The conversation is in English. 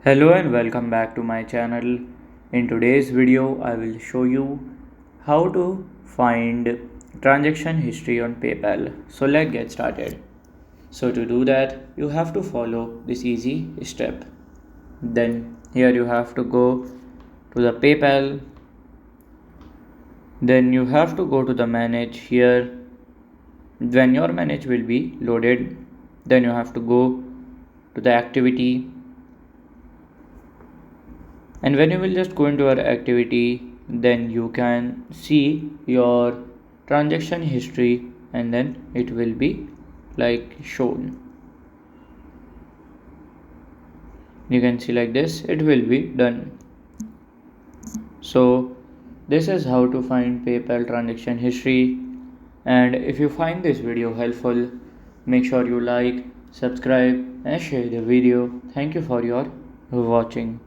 Hello and welcome back to my channel. In today's video, I will show you how to find transaction history on PayPal. So let's get started. So to do that, you have to follow this easy step. Then here you have to go to the PayPal. Then you have to go to the manage here. When your manage will be loaded, then you have to go to the activity, and when you will just go into your activity, then you can see your transaction history, and then it will be like shown. You can see like this, it will be done. So this is how to find PayPal transaction history. And if you find this video helpful, make sure you like, subscribe and share the video. Thank you for your watching.